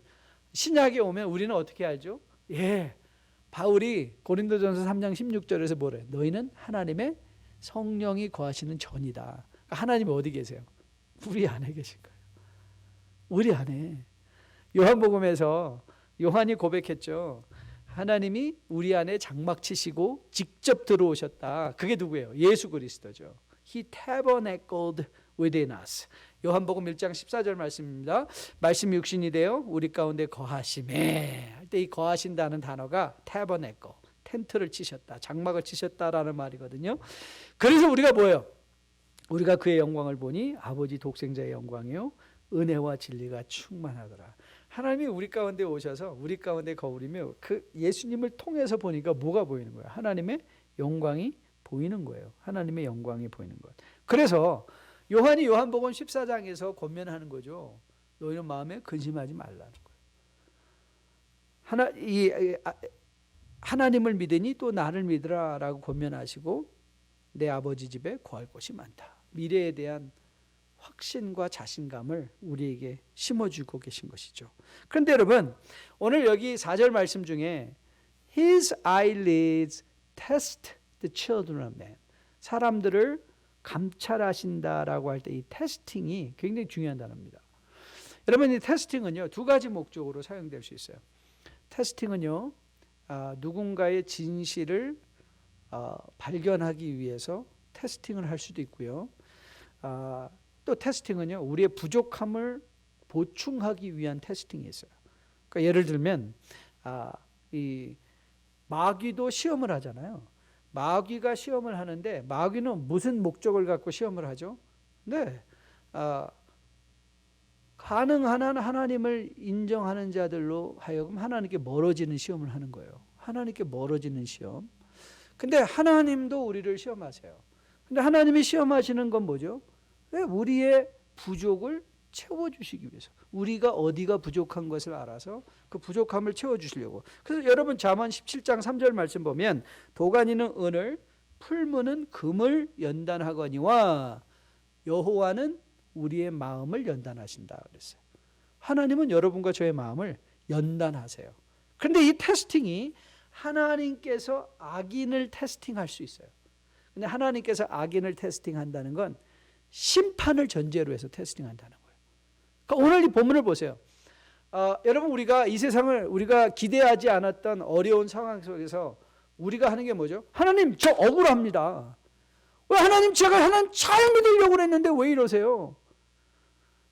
신약에 오면 우리는 어떻게 알죠? 예, 바울이 고린도전서 3장 16절에서 뭐래요? 너희는 하나님의 성령이 거하시는 전이다. 그러니까 하나님이 어디 계세요? 우리 안에 계신 거예요. 우리 안에. 요한복음에서 요한이 고백했죠. 하나님이 우리 안에 장막 치시고 직접 들어오셨다. 그게 누구예요? 예수 그리스도죠. He tabernacled within us. 요한복음 1장 14절 말씀입니다. 말씀이 육신이 되어 우리 가운데 거하심에 할 때 이 거하신다는 단어가 tabernacle, 텐트를 치셨다, 장막을 치셨다라는 말이거든요. 그래서 우리가 뭐예요? 우리가 그의 영광을 보니 아버지 독생자의 영광이요 은혜와 진리가 충만하더라. 하나님이 우리 가운데 오셔서 우리 가운데 거우리며 그 예수님을 통해서 보니까 뭐가 보이는 거예요? 하나님의 영광이 보이는 거예요. 하나님의 영광이 보이는 것. 그래서 요한이 요한복음 14장에서 권면하는 거죠. 너희는 마음에 근심하지 말라는 거예요. 하나님을 믿으니 또 나를 믿으라라고 권면하시고 내 아버지 집에 거할 곳이 많다. 미래에 대한 확신과 자신감을 우리에게 심어주고 계신 것이죠. 그런데 여러분, 오늘 여기 4절 말씀 중에 His eyelids test the children of men. 사람들을 감찰하신다라고 할 때 이 테스팅이 굉장히 중요한 단어입니다. 여러분, 이 테스팅은요, 두 가지 목적으로 사용될 수 있어요. 테스팅은요, 누군가의 진실을 발견하기 위해서 테스팅을 할 수도 있고요. 또 테스팅은요, 우리의 부족함을 보충하기 위한 테스팅이 있어요. 그러니까 예를 들면 이 마귀도 시험을 하잖아요. 마귀가 시험을 하는데 마귀는 무슨 목적을 갖고 시험을 하죠? 네, 가능한 한 하나님을 인정하는 자들로 하여금 하나님께 멀어지는 시험을 하는 거예요. 하나님께 멀어지는 시험. 근데 하나님도 우리를 시험하세요. 근데 하나님이 시험하시는 건 뭐죠? 왜 우리의 부족을 채워주시기 위해서, 우리가 어디가 부족한 것을 알아서 그 부족함을 채워주시려고. 그래서 여러분 잠언 17장 3절 말씀 보면 도가니는 은을, 풀무는 금을 연단하거니와 여호와는 우리의 마음을 연단하신다 그랬어요. 하나님은 여러분과 저의 마음을 연단하세요. 그런데 이 테스팅이 하나님께서 악인을 테스팅할 수 있어요. 근데 하나님께서 악인을 테스팅한다는 건 심판을 전제로 해서 테스팅한다는 거예요. 그러니까 오늘 이 본문을 보세요. 여러분, 우리가 이 세상을 우리가 기대하지 않았던 어려운 상황 속에서 우리가 하는 게 뭐죠? 하나님, 저 억울합니다. 왜 하나님, 제가 하나님 잘 믿으려고 했는데 왜 이러세요?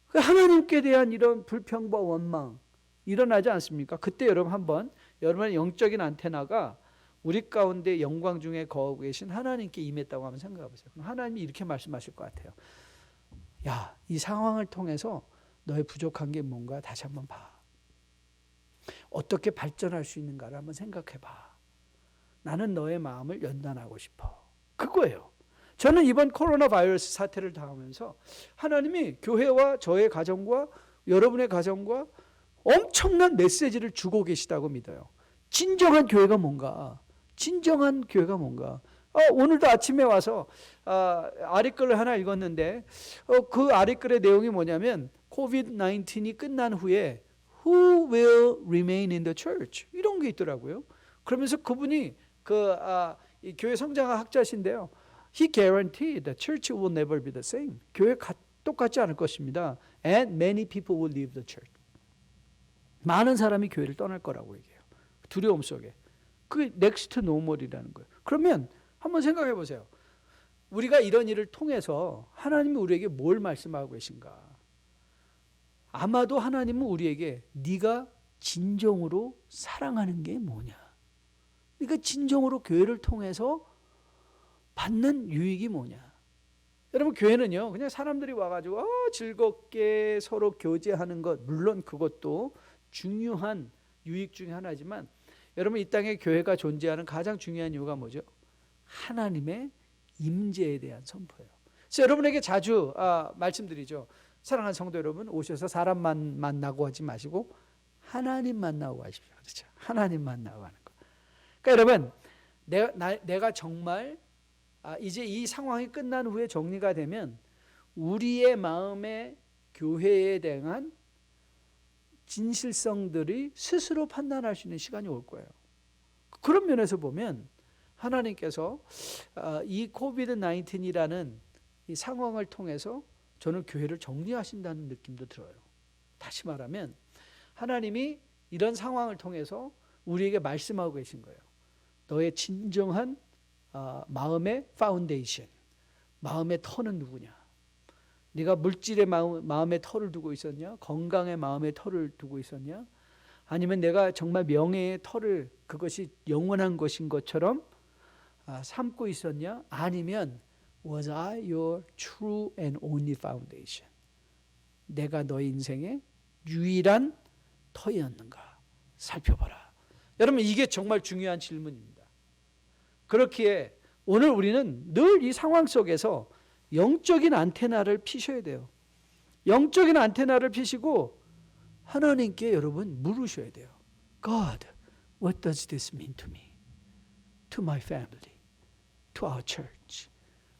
하나님께 대한 이런 불평과 원망 일어나지 않습니까? 그때 여러분 한번 여러분의 영적인 안테나가 우리 가운데 영광 중에 거하고 계신 하나님께 임했다고 한번 생각해 보세요. 그럼 하나님이 이렇게 말씀하실 것 같아요. 야, 이 상황을 통해서 너의 부족한 게 뭔가 다시 한번 봐. 어떻게 발전할 수 있는가를 한번 생각해 봐. 나는 너의 마음을 연단하고 싶어. 그거예요. 저는 이번 코로나 바이러스 사태를 당하면서 하나님이 교회와 저의 가정과 여러분의 가정과 엄청난 메시지를 주고 계시다고 믿어요. 진정한 교회가 뭔가, 진정한 교회가 뭔가. 오늘도 아침에 와서 아리글을 하나 읽었는데 그 아리글의 내용이 뭐냐면 COVID-19이 끝난 후에 Who will remain in the church? 이런 게 있더라고요. 그러면서 그분이 이 교회 성장학 학자신데요. He guaranteed the church will never be the same. 교회가 똑같지 않을 것입니다. And many people will leave the church. 많은 사람이 교회를 떠날 거라고 얘기해요. 두려움 속에. 그게 next normal이라는 거예요. 그러면 한번 생각해 보세요. 우리가 이런 일을 통해서 하나님이 우리에게 뭘 말씀하고 계신가? 아마도 하나님은 우리에게 네가 진정으로 사랑하는 게 뭐냐? 네가 진정으로 교회를 통해서 받는 유익이 뭐냐? 여러분, 교회는요 그냥 사람들이 와가지고 즐겁게 서로 교제하는 것, 물론 그것도 중요한 유익 중에 하나지만 여러분, 이 땅에 교회가 존재하는 가장 중요한 이유가 뭐죠? 하나님의 임재에 대한 선포예요. 그래서 여러분에게 자주 말씀드리죠. 사랑하는 성도 여러분, 오셔서 사람만 만나고 하지 마시고 하나님 만나고 하십시오. 그렇죠? 하나님 만나고 하는 거. 그러니까 여러분, 내가 정말 이제 이 상황이 끝난 후에 정리가 되면 우리의 마음의 교회에 대한 진실성들이 스스로 판단할 수 있는 시간이 올 거예요. 그런 면에서 보면 하나님께서 이 코비드 19이라는 이 상황을 통해서 저는 교회를 정리하신다는 느낌도 들어요. 다시 말하면 하나님이 이런 상황을 통해서 우리에게 말씀하고 계신 거예요. 너의 진정한 마음의 파운데이션, 마음의 터는 누구냐? 네가 물질의 마음의 터를 두고 있었냐? 건강의 마음의 터를 두고 있었냐? 아니면 내가 정말 명예의 터를, 그것이 영원한 것인 것처럼 삼고 있었냐? 아니면 Was I your true and only foundation? 내가 너의 인생의 유일한 터였는가? 살펴봐라. 여러분, 이게 정말 중요한 질문입니다. 그렇기에 오늘 우리는 늘 이 상황 속에서 영적인 안테나를 피셔야 돼요. 영적인 안테나를 피시고 하나님께 여러분 물으셔야 돼요. God, what does this mean to me? To my family? To our church?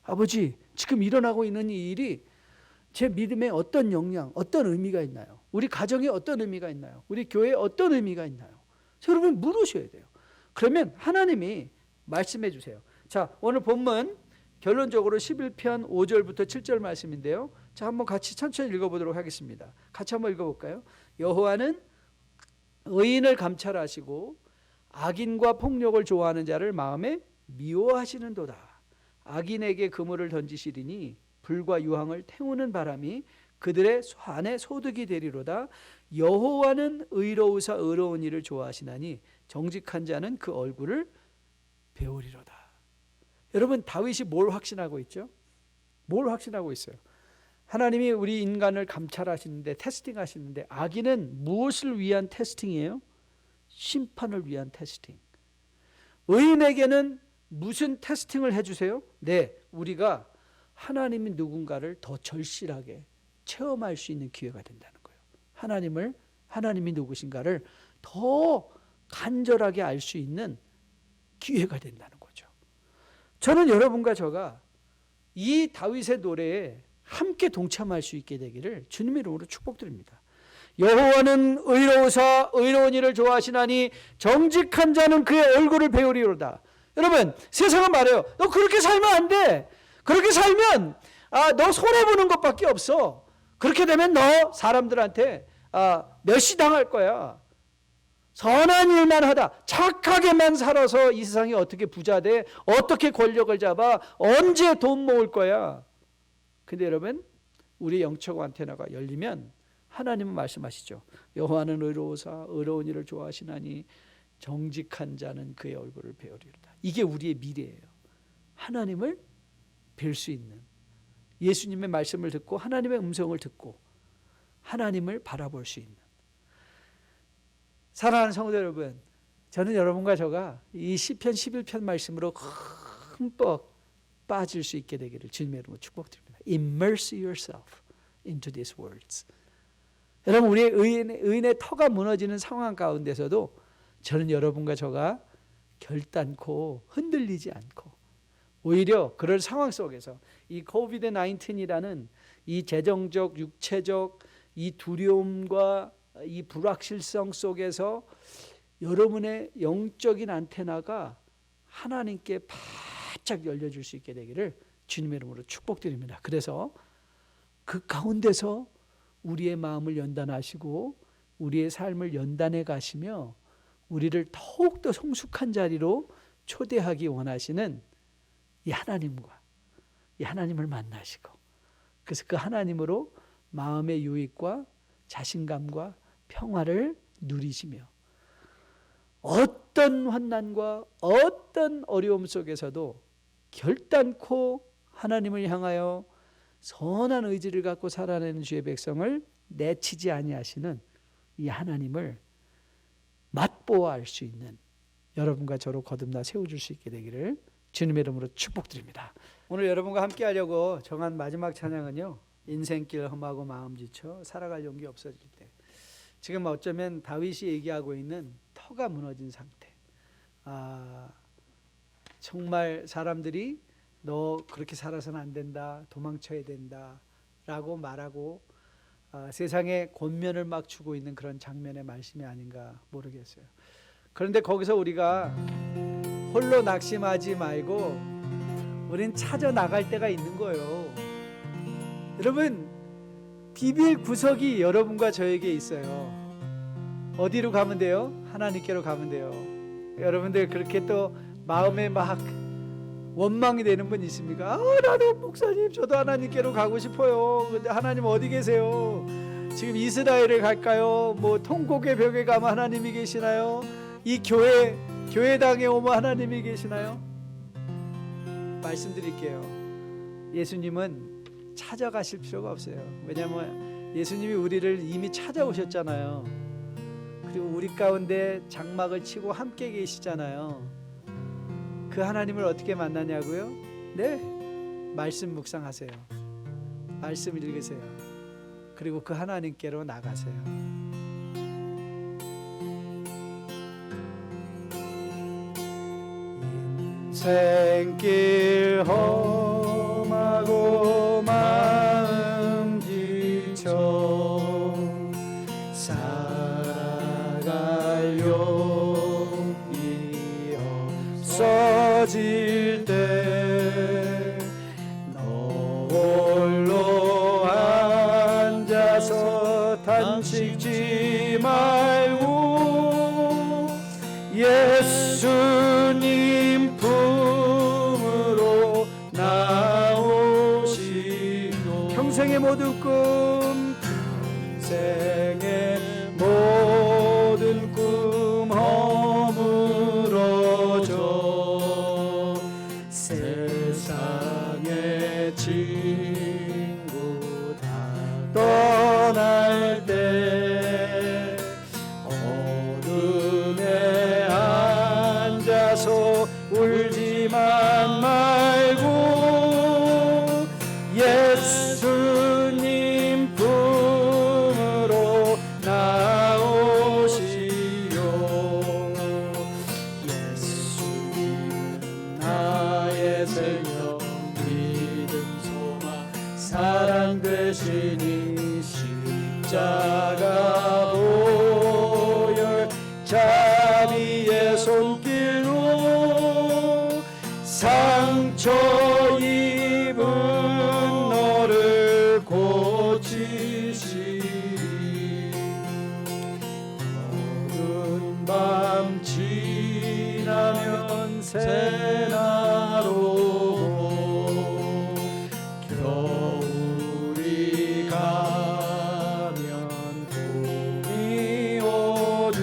아버지, 지금 일어나고 있는 이 일이 제 믿음에 어떤 영향, 어떤 의미가 있나요? 우리 가정에 어떤 의미가 있나요? 우리 교회에 어떤 의미가 있나요? 여러분 물으셔야 돼요. 그러면 하나님이 말씀해 주세요. 자, 오늘 본문 결론적으로 11편 5절부터 7절 말씀인데요. 자, 한번 같이 천천히 읽어보도록 하겠습니다. 같이 한번 읽어볼까요? 여호와는 의인을 감찰하시고 악인과 폭력을 좋아하는 자를 마음에 미워하시는도다. 악인에게 그물을 던지시리니 불과 유황을 태우는 바람이 그들의 안에 소득이 되리로다. 여호와는 의로우사 의로운 일을 좋아하시나니 정직한 자는 그 얼굴을 배우리로다. 여러분, 다윗이 뭘 확신하고 있죠? 뭘 확신하고 있어요? 하나님이 우리 인간을 감찰하시는데, 테스팅하시는데, 악인은 무엇을 위한 테스팅이에요? 심판을 위한 테스팅. 의인에게는 무슨 테스팅을 해주세요? 네, 우리가 하나님이 누군가를 더 절실하게, 체험할 수 있는 기회가 된다는 거예요. 하나님이 누구신가를 더 간절하게 알 수 있는 기회가 된다는 거죠. 저는 여러분과 저가 이 다윗의 노래에 함께 동참할 수 있게 되기를 주님의 이름으로 축복드립니다. 여호와는 의로우사 의로운 일을 좋아하시나니 정직한 자는 그의 얼굴을 배우리로다. 여러분, 세상은 말해요. 너 그렇게 살면 안 돼. 그렇게 살면 너 손해보는 것밖에 없어. 그렇게 되면 너 사람들한테 멸시당할 거야. 선한 일만 하다, 착하게만 살아서 이 세상이 어떻게 부자 돼? 어떻게 권력을 잡아? 언제 돈 모을 거야? 근데 여러분, 우리 영적 안테나가 열리면 하나님은 말씀하시죠. 여호와는 의로우사 의로운 일을 좋아하시나니 정직한 자는 그의 얼굴을 배우리로다. 이게 우리의 미래예요. 하나님을 뵐 수 있는, 예수님의 말씀을 듣고 하나님의 음성을 듣고 하나님을 바라볼 수 있는. 사랑하는 성도 여러분, 저는 여러분과 저가 이 시편 11편 말씀으로 흠뻑 빠질 수 있게 되기를 주님의 이름으로 축복드립니다. Immerse yourself into these words. 여러분, 우리의 의인의 터가 무너지는 상황 가운데서도 저는 여러분과 저가 결단코 흔들리지 않고 오히려 그럴 상황 속에서 이 코비드-19이라는 이 재정적, 육체적 이 두려움과 이 불확실성 속에서 여러분의 영적인 안테나가 하나님께 바짝 열려줄 수 있게 되기를 주님의 이름으로 축복드립니다. 그래서 그 가운데서 우리의 마음을 연단하시고 우리의 삶을 연단해 가시며 우리를 더욱더 성숙한 자리로 초대하기 원하시는 이 하나님과 이 하나님을 만나시고, 그래서 그 하나님으로 마음의 유익과 자신감과 평화를 누리시며 어떤 환난과 어떤 어려움 속에서도 결단코 하나님을 향하여 선한 의지를 갖고 살아내는 주의 백성을 내치지 아니하시는 이 하나님을 맛보아 알 수 있는 여러분과 저로 거듭나 세워줄 수 있게 되기를 주님의 이름으로 축복드립니다. 오늘 여러분과 함께 하려고 정한 마지막 찬양은요, 인생길 험하고 마음 지쳐 살아갈 용기 없어질 때. 지금 어쩌면 다윗이 얘기하고 있는 터가 무너진 상태. 정말 사람들이 너 그렇게 살아서는 안 된다, 도망쳐야 된다 라고 말하고 세상에 권면을 막 주고 있는 그런 장면의 말씀이 아닌가 모르겠어요. 그런데 거기서 우리가 홀로 낙심하지 말고 우린 찾아 나갈 때가 있는 거예요. 여러분, 비빌 구석이 여러분과 저에게 있어요. 어디로 가면 돼요? 하나님께로 가면 돼요. 여러분들 그렇게 또 마음에 막 원망이 되는 분 있습니까? 나도 목사님 저도 하나님께로 가고 싶어요. 근데 하나님 어디 계세요? 지금 이스라엘에 갈까요? 뭐 통곡의 벽에 가면 하나님이 계시나요? 이 교회당에 오면 하나님이 계시나요? 말씀드릴게요. 예수님은 찾아가실 필요가 없어요. 왜냐하면 예수님이 우리를 이미 찾아오셨잖아요. 그리고 우리 가운데 장막을 치고 함께 계시잖아요. 그 하나님을 어떻게 만나냐고요? 네, 말씀 묵상하세요. 말씀 읽으세요. 그리고 그 하나님께로 나가세요. 인생길 험하고 마음 지쳐 살아갈 용기 없어질 때 너 홀로 앉아서 탄식지 말고 예수님 품으로 나오시고 평생의 모든 꿈 허물어져 세상의 친구 다 떠날 때 어둠에 앉아서 울지만 말고 예수님 생명 믿음 소망 사랑 되시니 십자가 보혈 자비의 손길로 상처 입은 너를 고치시리 어두운 밤 지나면 새날 오고 겨울이 가면 봄이 오듯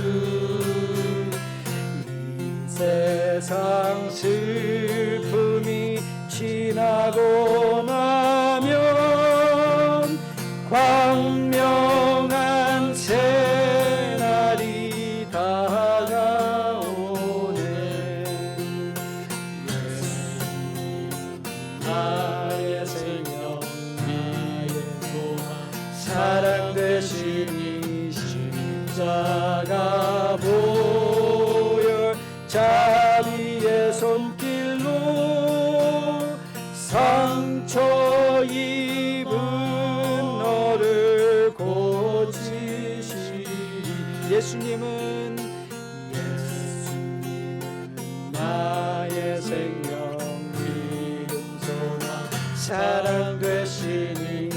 이 세상 슬픔이 지나고 나면 광명한 새날이 다가오네 예수님 나의 생명 나의 소망 사랑 되시니 십자가 보혈 자비의 손길로 상처 입은 너를 고치시리 예수님은 나의 생명 믿음 소망 사랑 되시니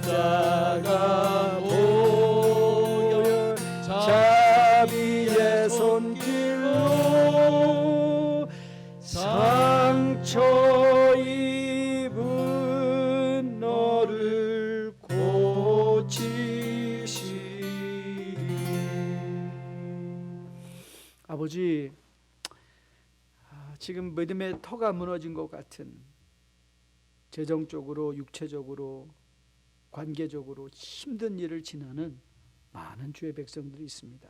십자가 보혈 자비의 손길로 상처 입은 너를 고치시리 아버지 지금 믿음의 터가 무너진 것 같은 재정적으로 육체적으로 관계적으로 힘든 일을 지나는 많은 주의 백성들이 있습니다.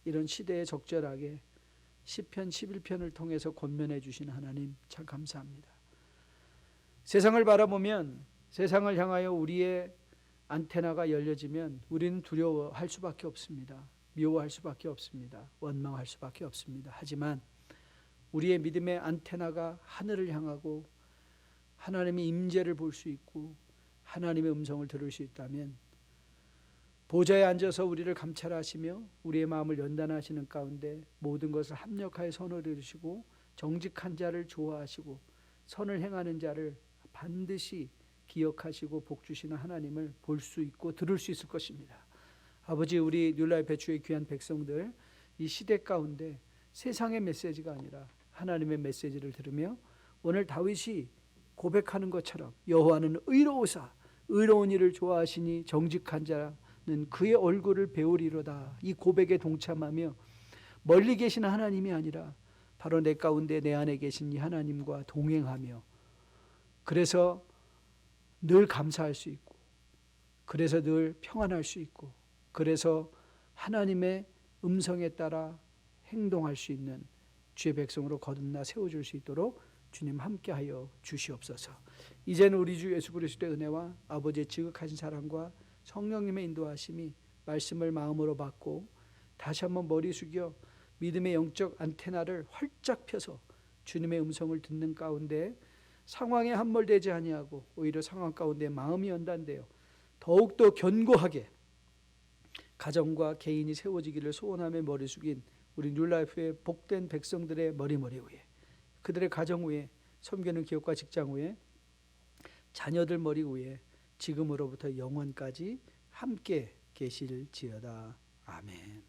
이런 시대에 적절하게 시편 11편을 통해서 권면해 주신 하나님 참 감사합니다. 세상을 바라보면 세상을 향하여 우리의 안테나가 열려지면 우리는 두려워할 수밖에 없습니다. 미워할 수밖에 없습니다. 원망할 수밖에 없습니다. 하지만 우리의 믿음의 안테나가 하늘을 향하고 하나님의 임재를 볼 수 있고 하나님의 음성을 들을 수 있다면 보좌에 앉아서 우리를 감찰하시며 우리의 마음을 연단하시는 가운데 모든 것을 합력하여 선을 이루시고 정직한 자를 좋아하시고 선을 행하는 자를 반드시 기억하시고 복주시는 하나님을 볼 수 있고 들을 수 있을 것입니다. 아버지 우리 뉴라이프 주의 귀한 백성들 이 시대 가운데 세상의 메시지가 아니라 하나님의 메시지를 들으며 오늘 다윗이 고백하는 것처럼 여호와는 의로우사 의로운 일을 좋아하시니 정직한 자는 그의 얼굴을 배우리로다 이 고백에 동참하며 멀리 계신 하나님이 아니라 바로 내 가운데 내 안에 계신 이 하나님과 동행하며 그래서 늘 감사할 수 있고 그래서 늘 평안할 수 있고 그래서 하나님의 음성에 따라 행동할 수 있는 주의 백성으로 거듭나 세워줄 수 있도록 주님 함께하여 주시옵소서. 이제는 우리 주 예수 그리스도의 은혜와 아버지의 지극하신 사랑과 성령님의 인도하심이 말씀을 마음으로 받고 다시 한번 머리 숙여 믿음의 영적 안테나를 활짝 펴서 주님의 음성을 듣는 가운데 상황에 함몰되지 아니하고 오히려 상황 가운데 마음이 연단되어 더욱더 견고하게 가정과 개인이 세워지기를 소원하며 머리 숙인 우리 뉴라이프의 복된 백성들의 머리 위에 그들의 가정 위에 섬기는 기업과 직장 위에 자녀들 머리 위에 지금으로부터 영원까지 함께 계실지어다. 아멘.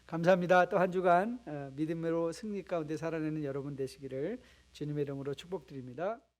감사합니다. 또 한 주간 믿음으로 승리 가운데 살아내는 여러분 되시기를 주님의 이름으로 축복드립니다.